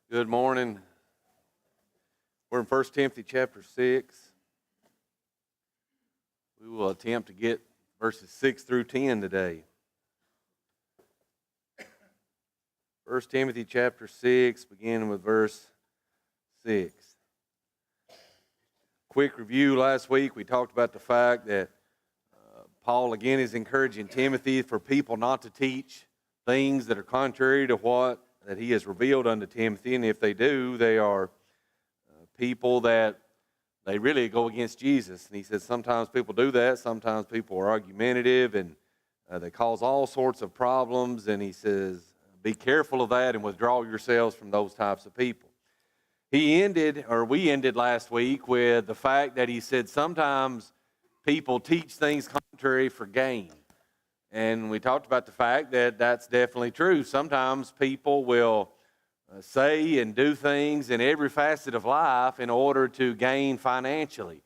Good morning. We're in 1 Timothy chapter 6. We will attempt to get verses 6 through 10 today. 1 Timothy chapter 6, beginning with verse 6. Quick review. Last week we talked about the fact that Paul again is encouraging Timothy for people not to teach things that are contrary to what that he has revealed unto Timothy, and if they do, they are people that they really go against Jesus. And he says sometimes people do that, sometimes people are argumentative, and they cause all sorts of problems, and he says, be careful of that and withdraw yourselves from those types of people. We ended last week with the fact that he said sometimes people teach things contrary for gain. And we talked about the fact that that's definitely true. Sometimes people will say and do things in every facet of life in order to gain financially,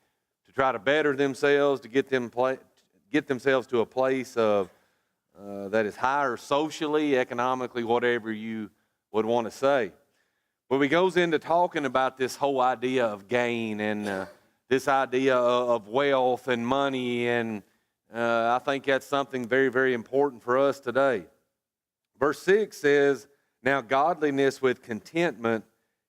to try to better themselves, to get themselves to a place of that is higher socially, economically, whatever you would want to say. But he goes into talking about this whole idea of gain and this idea of wealth and money, and I think that's something very, very important for us today. Verse 6 says, now godliness with contentment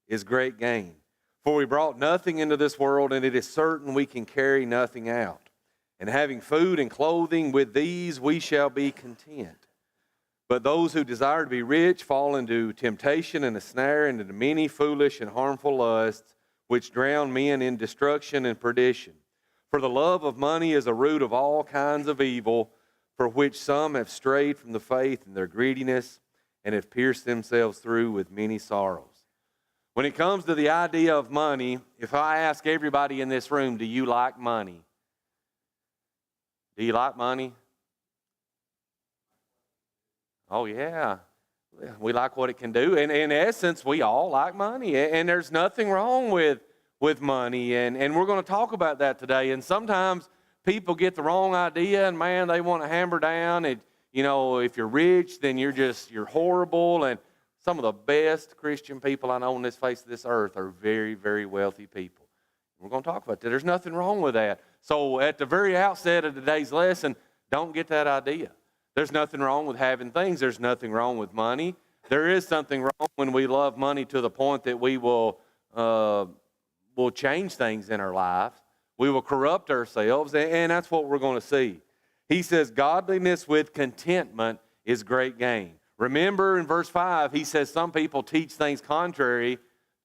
is great gain. For we brought nothing into this world, and it is certain we can carry nothing out. And having food and clothing, with these we shall be content. But those who desire to be rich fall into temptation and a snare, and into many foolish and harmful lusts, which drown men in destruction and perdition. For the love of money is a root of all kinds of evil, for which some have strayed from the faith in their greediness and have pierced themselves through with many sorrows. When it comes to the idea of money, if I ask everybody in this room, do you like money? Do you like money? Oh, yeah. We like what it can do. And in essence, we all like money. And there's nothing wrong with money, and we're going to talk about that today. And sometimes people get the wrong idea, and man, they want to hammer down, and if you're rich, then you're horrible. And some of the best Christian people I know on this face of this earth are very, very wealthy people. We're going to talk about that. There's nothing wrong with that. So at the very outset of today's lesson, don't get that idea. There's nothing wrong with having things. There's nothing wrong with money. There is something wrong when we love money to the point that we will change things in our life. We will corrupt ourselves, and that's what we're going to see. He says, godliness with contentment is great gain. Remember in verse 5, he says some people teach things contrary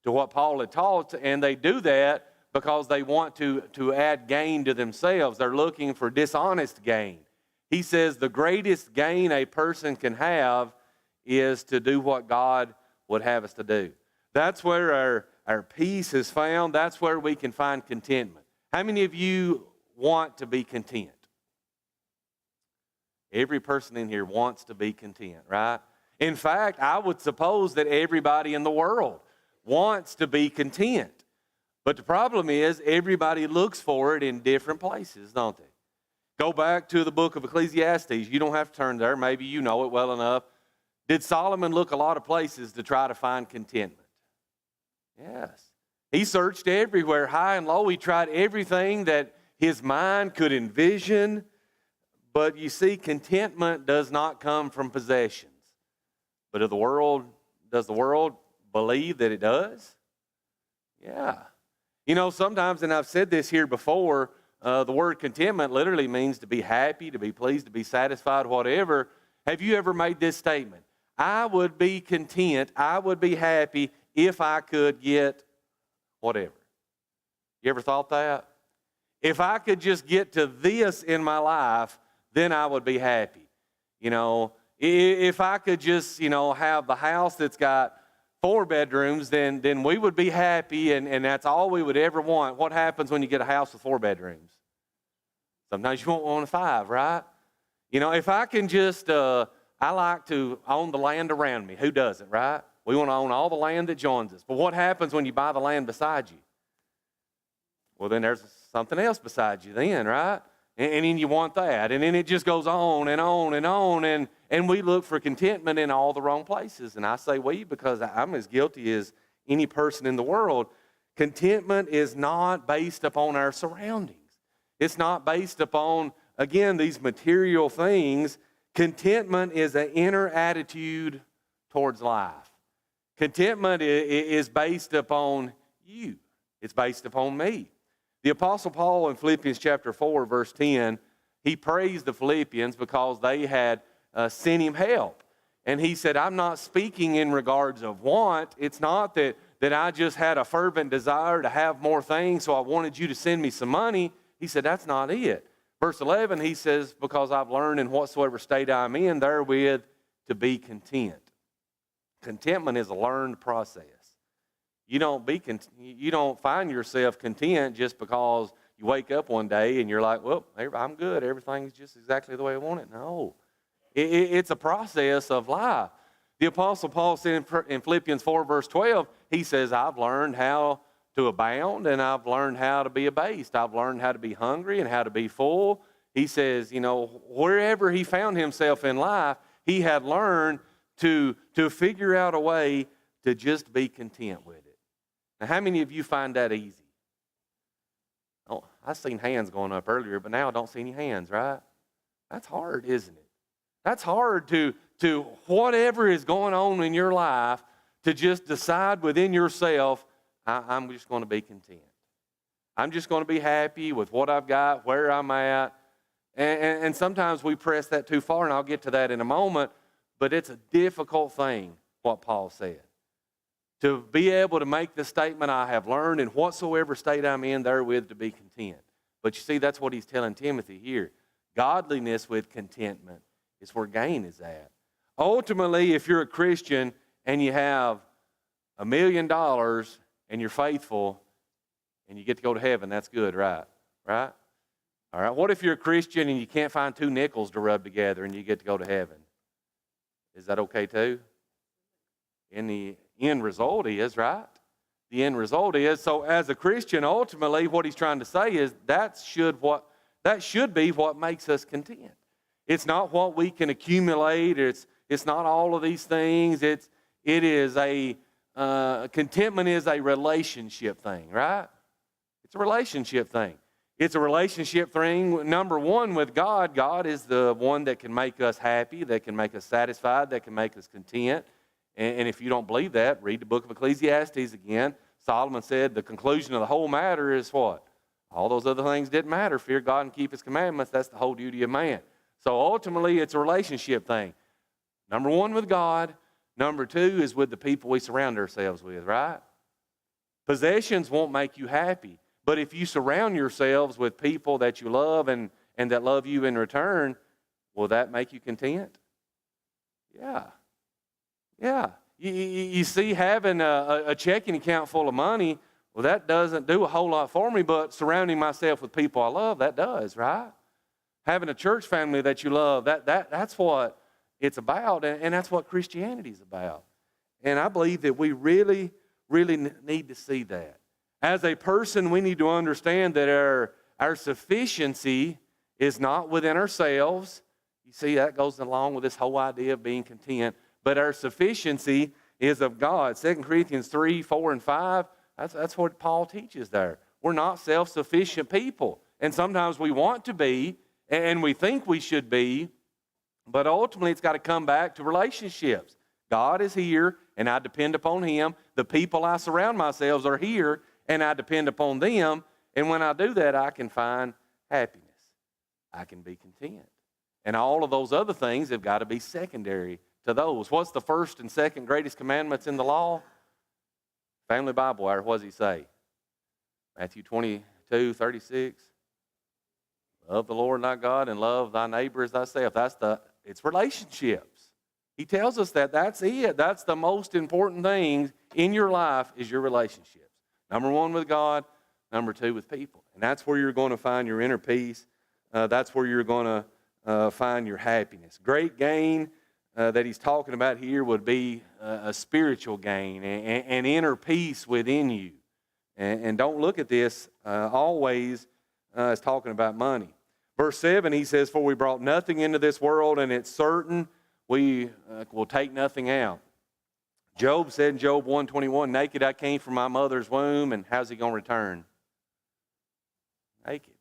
to what Paul had taught, and they do that because they want to add gain to themselves. They're looking for dishonest gain. He says the greatest gain a person can have is to do what God would have us to do. That's where our peace is found. That's where we can find contentment. How many of you want to be content? Every person in here wants to be content, right? In fact, I would suppose that everybody in the world wants to be content. But the problem is everybody looks for it in different places, don't they? Go back to the book of Ecclesiastes. You don't have to turn there. Maybe you know it well enough. Did Solomon look a lot of places to try to find contentment? Yes. He searched everywhere, high and low. He tried everything that his mind could envision. But you see, contentment does not come from possessions. But does the world believe that it does? Yeah. Sometimes, and I've said this here before, the word contentment literally means to be happy, to be pleased, to be satisfied, whatever. Have you ever made this statement? I would be content, I would be happy if I could get whatever. You ever thought that? If I could just get to this in my life, then I would be happy. If I could just, have the house that's got 4 bedrooms, then we would be happy, and that's all we would ever want. What happens when you get a house with 4 bedrooms? Sometimes you won't want a 5, right? If I can just, I like to own the land around me. Who doesn't, right? We want to own all the land that joins us. But what happens when you buy the land beside you? Well, then there's something else beside you then, right? And then you want that. And then it just goes on and on and on. And we look for contentment in all the wrong places. And I say we because I'm as guilty as any person in the world. Contentment is not based upon our surroundings. It's not based upon, again, these material things. Contentment is an inner attitude towards life. Contentment is based upon you. It's based upon me. The Apostle Paul in Philippians chapter 4, verse 10, he praised the Philippians because they had sent him help. And he said, I'm not speaking in regards of want. It's not that I just had a fervent desire to have more things, so I wanted you to send me some money. He said, that's not it. Verse 11, he says, because I've learned in whatsoever state I'm in, therewith to be content. Contentment is a learned process. You don't find yourself content just because you wake up one day and you're like, well, I'm good. Everything's just exactly the way I want it. No. It's a process of life. The Apostle Paul said in Philippians 4, verse 12, he says, I've learned how to abound and I've learned how to be abased. I've learned how to be hungry and how to be full. He says, wherever he found himself in life, he had learned to figure out a way to just be content with it. Now, how many of you find that easy? Oh, I seen hands going up earlier, but now I don't see any hands, right? That's hard, isn't it? That's hard to whatever is going on in your life, to just decide within yourself, I'm just going to be content. I'm just going to be happy with what I've got, where I'm at. And sometimes we press that too far, and I'll get to that in a moment, but it's a difficult thing, what Paul said. To be able to make the statement, I have learned in whatsoever state I'm in, therewith to be content. But you see, that's what he's telling Timothy here. Godliness with contentment is where gain is at. Ultimately, if you're a Christian and you have $1 million and you're faithful and you get to go to heaven, that's good, right? Right? All right. What if you're a Christian and you can't find 2 nickels to rub together and you get to go to heaven? Is that okay too? And the end result is, right? The end result is, so as a Christian, ultimately what he's trying to say is that should be what makes us content. It's not what we can accumulate. It's not all of these things. Contentment is a relationship thing, right? It's a relationship thing. It's a relationship thing, number one, with God. God is the one that can make us happy, that can make us satisfied, that can make us content. And if you don't believe that, read the book of Ecclesiastes again. Solomon said the conclusion of the whole matter is what? All those other things didn't matter. Fear God and keep His commandments. That's the whole duty of man. So ultimately, it's a relationship thing. Number one, with God. Number two is with the people we surround ourselves with, right? Possessions won't make you happy. But if you surround yourselves with people that you love and that love you in return, will that make you content? Yeah. Yeah. You see, having a checking account full of money, well, that doesn't do a whole lot for me, but surrounding myself with people I love, that does, right? Having a church family that you love, that's what it's about, and that's what Christianity is about. And I believe that we really, really need to see that. As a person, we need to understand that our sufficiency is not within ourselves. You see, that goes along with this whole idea of being content. But our sufficiency is of God. 2 Corinthians 3, 4, and 5, that's what Paul teaches there. We're not self-sufficient people. And sometimes we want to be, and we think we should be, but ultimately it's got to come back to relationships. God is here, and I depend upon Him. The people I surround myself are here, and I depend upon them. And when I do that, I can find happiness. I can be content. And all of those other things have got to be secondary to those. What's the first and second greatest commandments in the law? Family Bible, or what does he say? Matthew 22, 36. Love the Lord thy God and love thy neighbor as thyself. It's relationships. He tells us that that's it. That's the most important thing in your life is your relationships. Number one with God, number two with people. And that's where you're going to find your inner peace. That's where you're going to find your happiness. Great gain that he's talking about here would be a spiritual gain and inner peace within you. And don't look at this always as talking about money. Verse 7, he says, for we brought nothing into this world, and it's certain we will take nothing out. Job said in Job 1:21, naked I came from my mother's womb, and how's he going to return? Naked.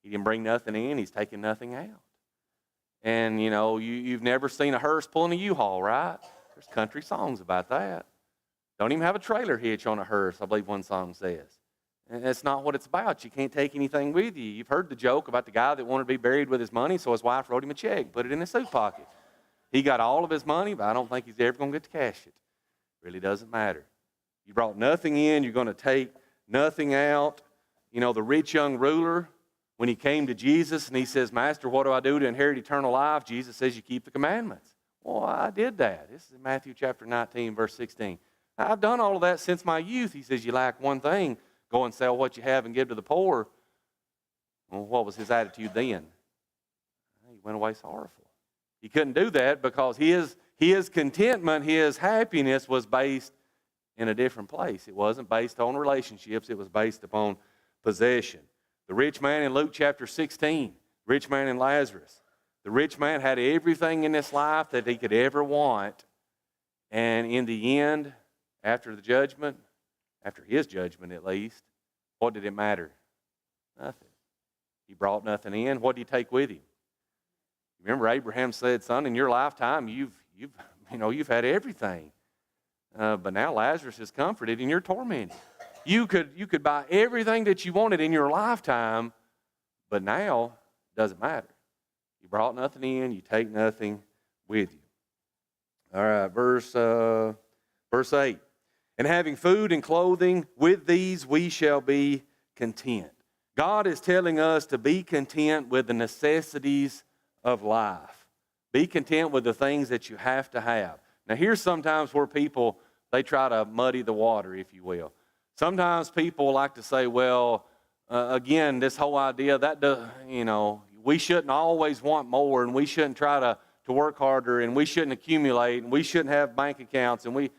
He didn't bring nothing in, he's taking nothing out. And, you know, you've never seen a hearse pulling a U-Haul, right? There's country songs about that. Don't even have a trailer hitch on a hearse, I believe one song says. And that's not what it's about. You can't take anything with you. You've heard the joke about the guy that wanted to be buried with his money, so his wife wrote him a check, put it in his suit pocket. He got all of his money, but I don't think he's ever going to get to cash it. Really doesn't matter. You brought nothing in, you're going to take nothing out. You know, the rich young ruler, when he came to Jesus and he says, Master, what do I do to inherit eternal life? Jesus says, you keep the commandments. Well, I did that. This is in Matthew chapter 19, verse 16. I've done all of that since my youth. He says, you lack one thing. Go and sell what you have and give to the poor. Well, what was his attitude then? He went away sorrowful. He couldn't do that because his contentment, his happiness was based in a different place. It wasn't based on relationships. It was based upon possession. The rich man in Luke chapter 16, rich man and Lazarus. The rich man had everything in this life that he could ever want. And in the end, after the judgment, after his judgment at least, what did it matter? Nothing. He brought nothing in. What did he take with him? Remember, Abraham said, son, in your lifetime, you've had everything. But now Lazarus is comforted and you're tormented. You could buy everything that you wanted in your lifetime, but now it doesn't matter. You brought nothing in, you take nothing with you. All right, verse 8. And having food and clothing, with these we shall be content. God is telling us to be content with the necessities of life. Be content with the things that you have to have. Now here's sometimes where people, they try to muddy the water, if you will. Sometimes people like to say, well, again, this whole idea that, we shouldn't always want more, and we shouldn't try to work harder, and we shouldn't accumulate, and we shouldn't have bank accounts, and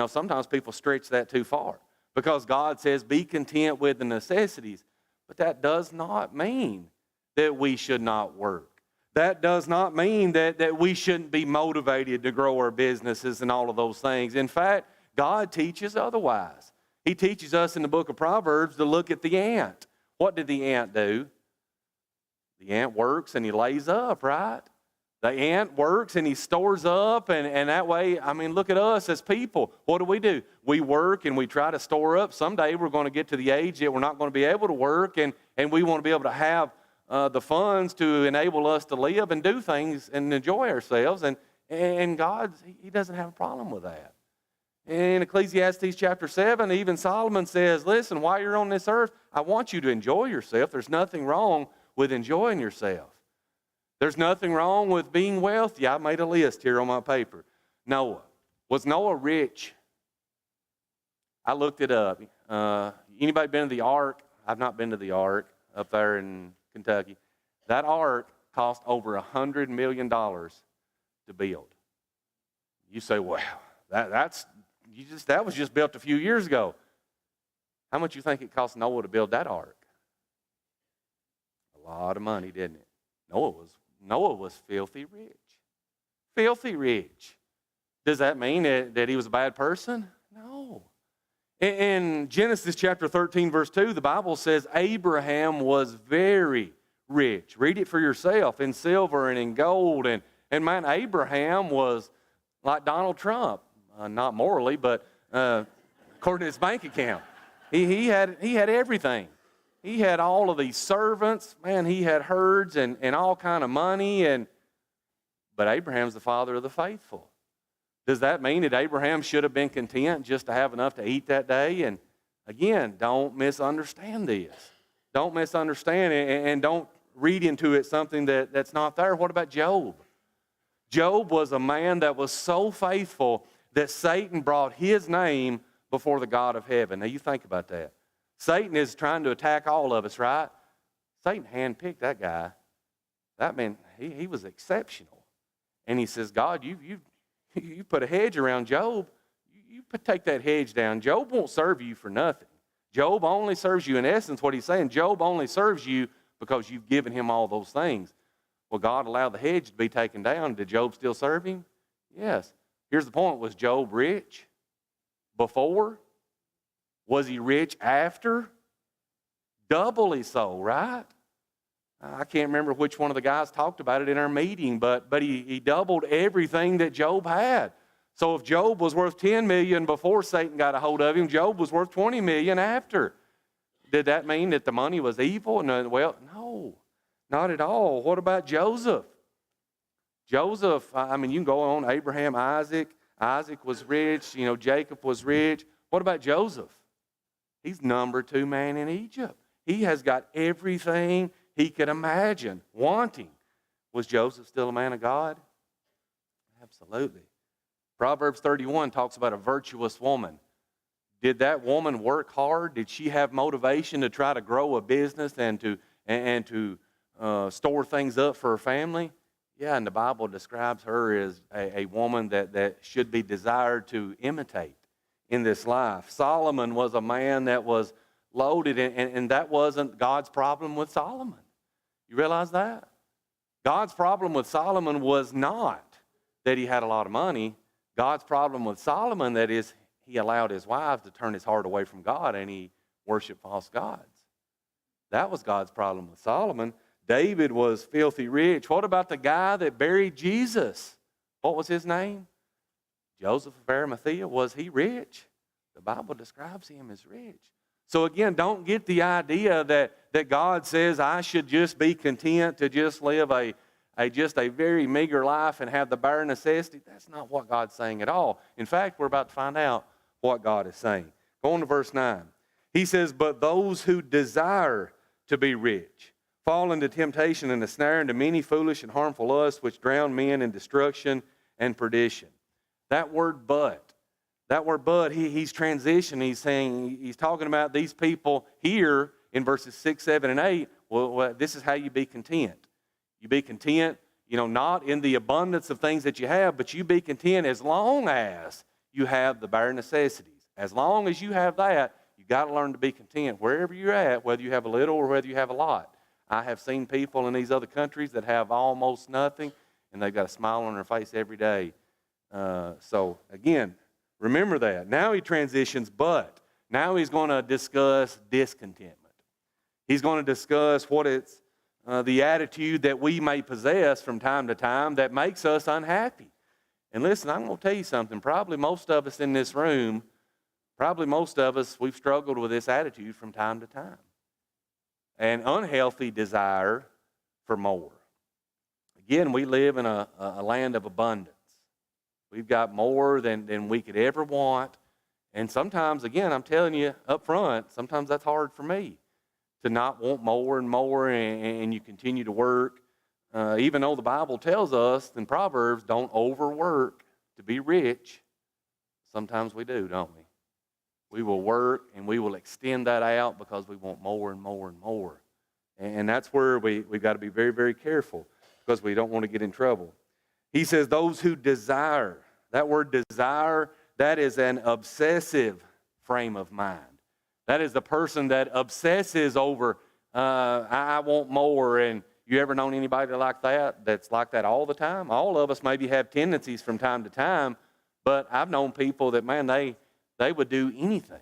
sometimes people stretch that too far because God says be content with the necessities, but that does not mean that we should not work. That does not mean that we shouldn't be motivated to grow our businesses and all of those things. In fact, God teaches otherwise. He teaches us in the book of Proverbs to look at the ant. What did the ant do? The ant works and he lays up, right? The ant works and he stores up, and that way, look at us as people. What do? We work and we try to store up. Someday we're going to get to the age that we're not going to be able to work, and we want to be able to have the funds to enable us to live and do things and enjoy ourselves. And God, He doesn't have a problem with that. In Ecclesiastes chapter 7, even Solomon says, listen, while you're on this earth, I want you to enjoy yourself. There's nothing wrong with enjoying yourself. There's nothing wrong with being wealthy. I made a list here on my paper. Noah. Was Noah rich? I looked it up. Anybody been to the Ark? I've not been to the Ark up there in Kentucky. That Ark cost over $100 million to build. You say, wow, that was just built a few years ago. How much you think it cost Noah to build that Ark? A lot of money, didn't it? Noah was filthy rich. Filthy rich. Does that mean that he was a bad person? No. In Genesis chapter 13, verse 2, the Bible says Abraham was very rich. Read it for yourself, in silver and in gold. And man, Abraham was like Donald Trump. Not morally, but according to his bank account. He had everything. He had all of these servants. Man, he had herds and all kind of money. But Abraham's the father of the faithful. Does that mean that Abraham should have been content just to have enough to eat that day? And again, don't misunderstand this. Don't misunderstand it, and don't read into it something that's not there. What about Job? Job was a man that was so faithful that Satan brought his name before the God of heaven. Now you think about that. Satan is trying to attack all of us, right? Satan handpicked that guy. That man, he was exceptional. And he says, God, you put a hedge around Job. You take that hedge down. Job won't serve you for nothing. Job only serves you, in essence, what he's saying, Job only serves you because you've given him all those things. Well, God allowed the hedge to be taken down. Did Job still serve him? Yes. Here's the point. Was Job rich? before? Was he rich after? Doubly so, right? I can't remember which one of the guys talked about it in our meeting, but he doubled everything that Job had. So if Job was worth 10 million before Satan got a hold of him, Job was worth 20 million after. Did that mean that the money was evil? No, well, no, not at all. What about Joseph? Joseph, I mean, you can go on, Abraham, Isaac. Isaac was rich, Jacob was rich. What about Joseph? He's number 2 man in Egypt. He has got everything he could imagine wanting. Was Joseph still a man of God? Absolutely. Proverbs 31 talks about a virtuous woman. Did that woman work hard? Did she have motivation to try to grow a business and to store things up for her family? Yeah, and the Bible describes her as a woman that should be desired to imitate in this life. Solomon was a man that was loaded, and that wasn't God's problem with Solomon. You realize that? God's problem with Solomon was not that he had a lot of money. God's problem with Solomon, that is, he allowed his wives to turn his heart away from God and he worshiped false gods. That was God's problem with Solomon. David was filthy rich. What about the guy that buried Jesus? What was his name? Joseph of Arimathea. Was he rich? The Bible describes him as rich. So again, don't get the idea that God says I should just be content to just live a very meager life and have the bare necessity. That's not what God's saying at all. In fact, we're about to find out what God is saying. Go on to verse 9. He says, but those who desire to be rich fall into temptation and a snare, into many foolish and harmful lusts, which drown men in destruction and perdition. That word but, he's transitioning. He's talking about these people here in verses 6, 7, and 8. Well, this is how you be content. You be content, not in the abundance of things that you have, but you be content as long as you have the bare necessities. As long as you have that, you got to learn to be content wherever you're at, whether you have a little or whether you have a lot. I have seen people in these other countries that have almost nothing, and they've got a smile on their face every day. So again, remember that. Now he transitions, but now he's going to discuss discontentment. He's going to discuss what it's the attitude that we may possess from time to time that makes us unhappy. And listen, I'm going to tell you something. Probably most of us in this room, we've struggled with this attitude from time to time. An unhealthy desire for more. Again, we live in a land of abundance. We've got more than we could ever want. And sometimes, again, I'm telling you up front, sometimes that's hard for me to not want more and more, and you continue to work. Even though the Bible tells us in Proverbs, don't overwork to be rich. Sometimes we do, don't we? We will work and we will extend that out because we want more and more and more. And that's where we've got to be very, very careful because we don't want to get in trouble. He says those who desire. That word desire, that is an obsessive frame of mind. That is the person that obsesses over, I want more. And you ever known anybody like that, that's like that all the time? All of us maybe have tendencies from time to time, but I've known people that, man, they would do anything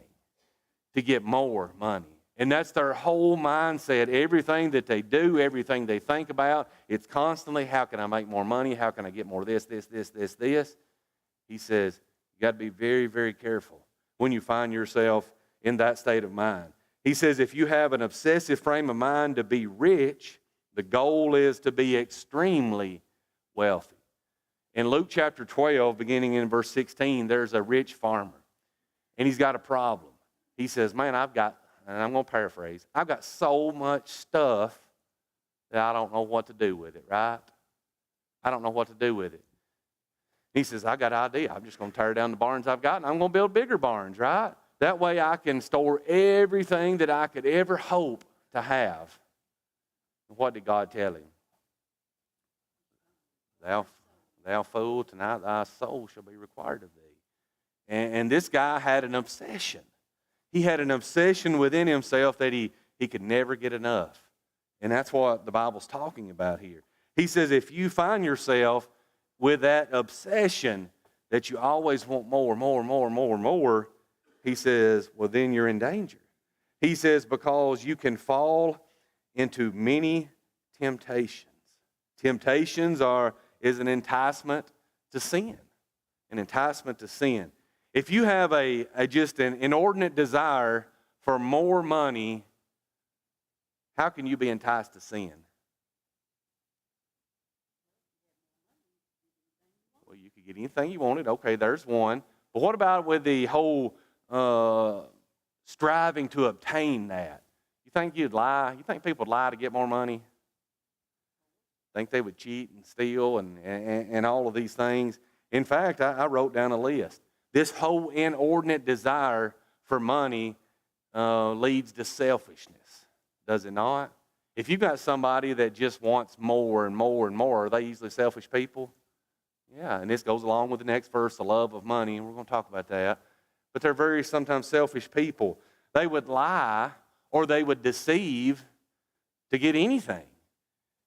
to get more money. And that's their whole mindset. Everything that they do, everything they think about, it's constantly, how can I make more money? How can I get more of this? He says, you got to be very, very careful when you find yourself in that state of mind. He says, if you have an obsessive frame of mind to be rich, the goal is to be extremely wealthy. In Luke chapter 12, beginning in verse 16, there's a rich farmer. And he's got a problem. He says, man, and I'm going to paraphrase, I've got so much stuff that I don't know what to do with it, right? I don't know what to do with it. He says, I got an idea. I'm just going to tear down the barns I've got, and I'm going to build bigger barns, right? That way I can store everything that I could ever hope to have. What did God tell him? Thou fool, tonight thy soul shall be required of thee. And this guy had an obsession. He had an obsession within himself that he could never get enough. And that's what the Bible's talking about here. He says if you find yourself with that obsession that you always want more, he says, well, then you're in danger. He says, because you can fall into many temptations. Temptations is an enticement to sin. An enticement to sin. If you have just an inordinate desire for more money, how can you be enticed to sin? Well, you could get anything you wanted. Okay, there's one. But what about with the whole striving to obtain that? You think you'd lie? You think people would lie to get more money? Think they would cheat and steal and all of these things? In fact, I wrote down a list. This whole inordinate desire for money leads to selfishness, does it not? If you've got somebody that just wants more and more and more, are they usually selfish people? Yeah, and this goes along with the next verse, the love of money, and we're going to talk about that. But they're very sometimes selfish people. They would lie or they would deceive to get anything.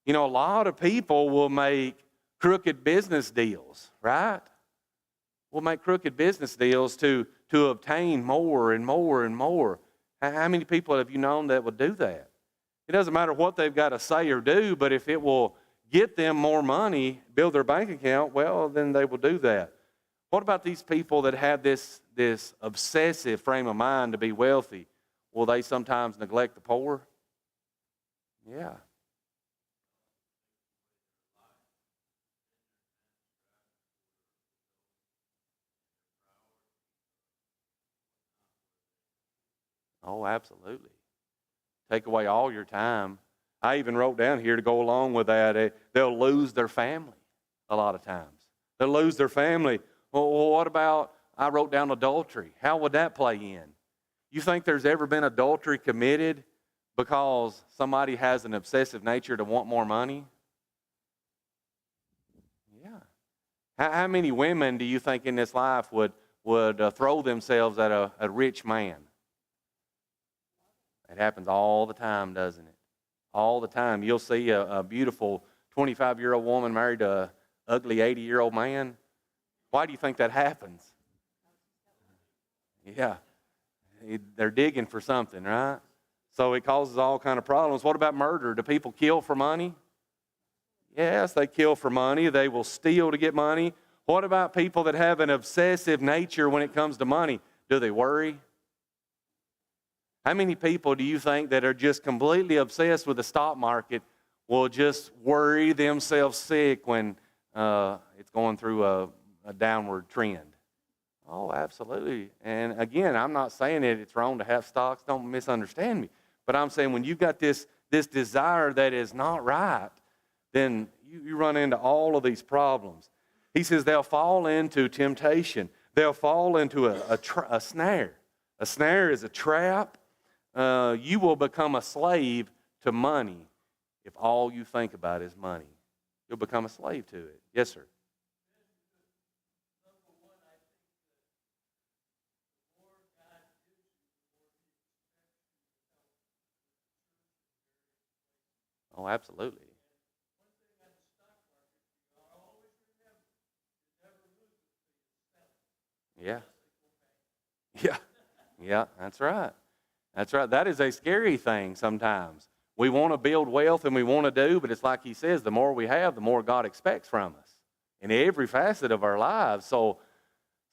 You know, a lot of people will make crooked business deals, right? We'll make crooked business deals to obtain more and more and more. How many people have you known that would do that? It doesn't matter what they've got to say or do, but if it will get them more money, build their bank account, well, then they will do that. What about these people that have this obsessive frame of mind to be wealthy? Will they sometimes neglect the poor? Yeah. Oh, absolutely. Take away all your time. I even wrote down here to go along with that, they'll lose their family a lot of times. They'll lose their family. Well, what about, I wrote down adultery. How would that play in? You think there's ever been adultery committed because somebody has an obsessive nature to want more money? Yeah. How many women do you think in this life would throw themselves at a rich man? It happens all the time, doesn't it? All the time. You'll see a beautiful 25-year-old woman married to an ugly 80-year-old man. Why do you think that happens? Yeah. They're digging for something, right? So it causes all kind of problems. What about murder? Do people kill for money? Yes, they kill for money. They will steal to get money. What about people that have an obsessive nature when it comes to money? Do they worry? How many people do you think that are just completely obsessed with the stock market will just worry themselves sick when it's going through a downward trend? Oh, absolutely. And again, I'm not saying that it's wrong to have stocks. Don't misunderstand me. But I'm saying when you've got this desire that is not right, then you run into all of these problems. He says they'll fall into temptation. They'll fall into a snare. A snare is a trap. You will become a slave to money if all you think about is money. You'll become a slave to it. Yes, sir. Oh, absolutely. Yeah. Yeah. Yeah, that's right. That's right. That is a scary thing sometimes. We want to build wealth and we want to do, but it's like he says, the more we have, the more God expects from us in every facet of our lives. So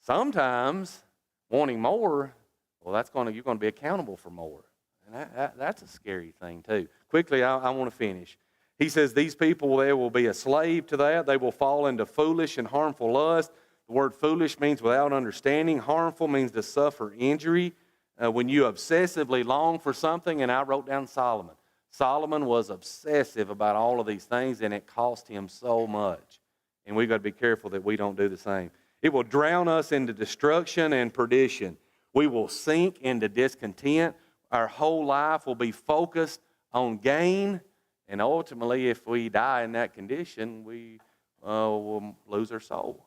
sometimes wanting more, well, you're going to be accountable for more. And that's a scary thing too. Quickly, I want to finish. He says these people, they will be a slave to that. They will fall into foolish and harmful lust. The word foolish means without understanding. Harmful means to suffer injury. When you obsessively long for something, and I wrote down Solomon. Solomon was obsessive about all of these things, and it cost him so much. And we've got to be careful that we don't do the same. It will drown us into destruction and perdition. We will sink into discontent. Our whole life will be focused on gain, and ultimately, if we die in that condition, we will lose our soul.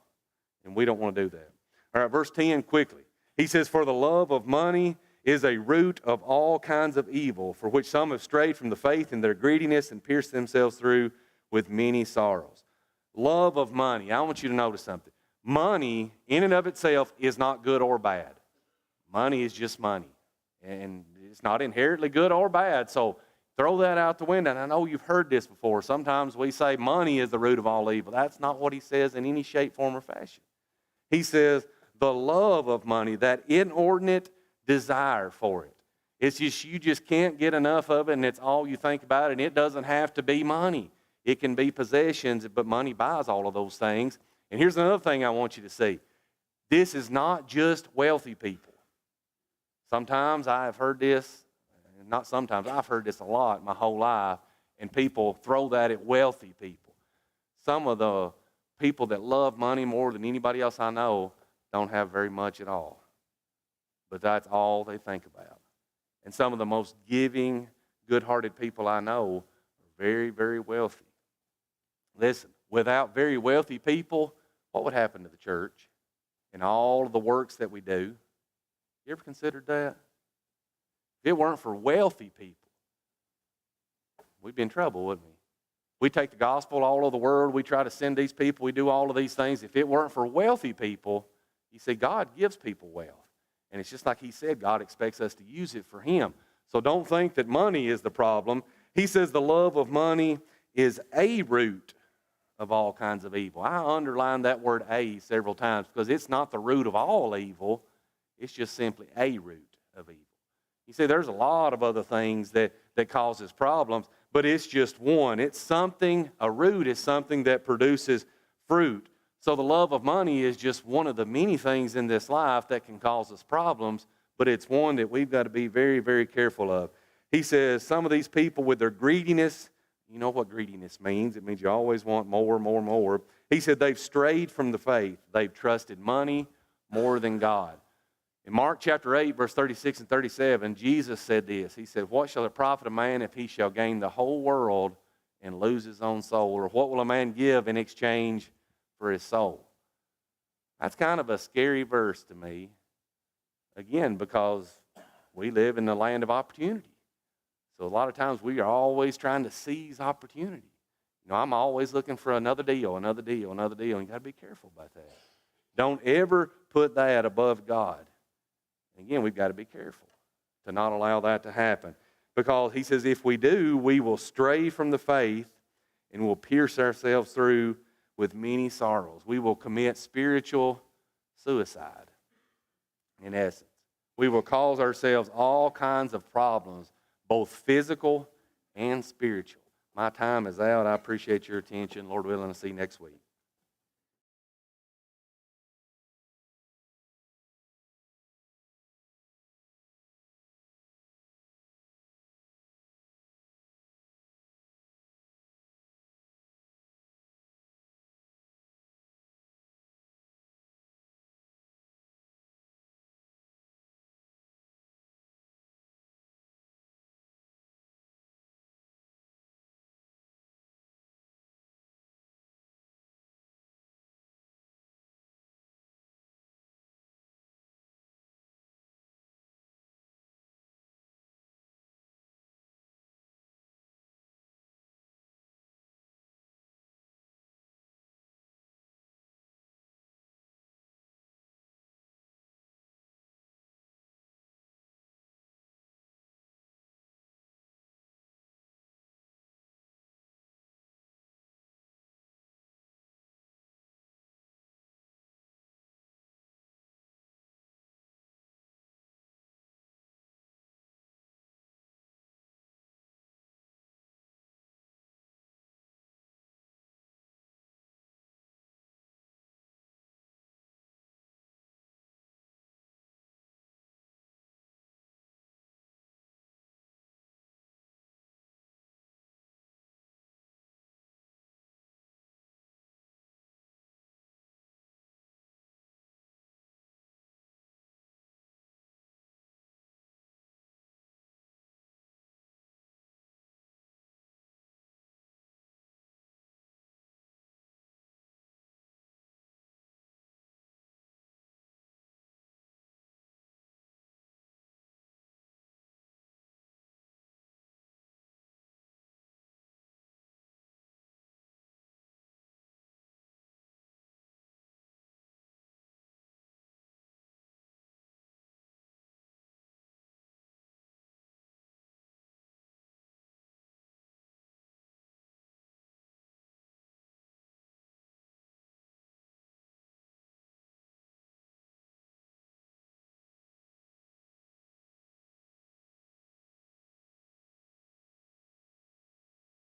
And we don't want to do that. All right, verse 10, quickly. He says, for the love of money is a root of all kinds of evil, for which some have strayed from the faith in their greediness and pierced themselves through with many sorrows. Love of money. I want you to notice something. Money, in and of itself, is not good or bad. money is just money. And it's not inherently good or bad. So throw that out the window. And I know you've heard this before. Sometimes we say money is the root of all evil. That's not what he says in any shape, form, or fashion. He says the love of money, that inordinate desire for it. It's just you just can't get enough of it, and it's all you think about. And it doesn't have to be money. It can be possessions, but money buys all of those things. And here's another thing I want you to see. This is not just wealthy people. Sometimes I have heard this, not sometimes, I've heard this a lot my whole life, and people throw that at wealthy people. Some of the people that love money more than anybody else I know don't have very much at all. But that's all they think about. And some of the most giving, good-hearted people I know are very, very wealthy. Listen, without very wealthy people, what would happen to the church and all of the works that we do? You ever considered that? If it weren't for wealthy people, we'd be in trouble, wouldn't we? We take the gospel all over the world. We try to send these people. We do all of these things. If it weren't for wealthy people, you see, God gives people wealth. And it's just like he said, God expects us to use it for him. So don't think that money is the problem. He says the love of money is a root of all kinds of evil. I underlined that word "a" several times because it's not the root of all evil. It's just simply a root of evil. You see, there's a lot of other things that causes problems, but it's just one. It's something, a root is something that produces fruit. So the love of money is just one of the many things in this life that can cause us problems, but it's one that we've got to be very, very careful of. He says some of these people with their greediness, you know what greediness means. It means you always want more, more, more. He said they've strayed from the faith. They've trusted money more than God. In Mark chapter 8, verse 36 and 37, Jesus said this. He said, what shall it profit a man if he shall gain the whole world and lose his own soul? Or what will a man give in exchange for his soul? That's kind of a scary verse to me. Again, because we live in the land of opportunity. So a lot of times we are always trying to seize opportunity. You know, I'm always looking for another deal, another deal, another deal. And you got to be careful about that. Don't ever put that above God. And again, we've got to be careful to not allow that to happen. Because he says if we do, we will stray from the faith and will pierce ourselves through with many sorrows. We will commit spiritual suicide, in essence. We will cause ourselves all kinds of problems, both physical and spiritual. My time is out. I appreciate your attention. Lord willing, I'll see you next week.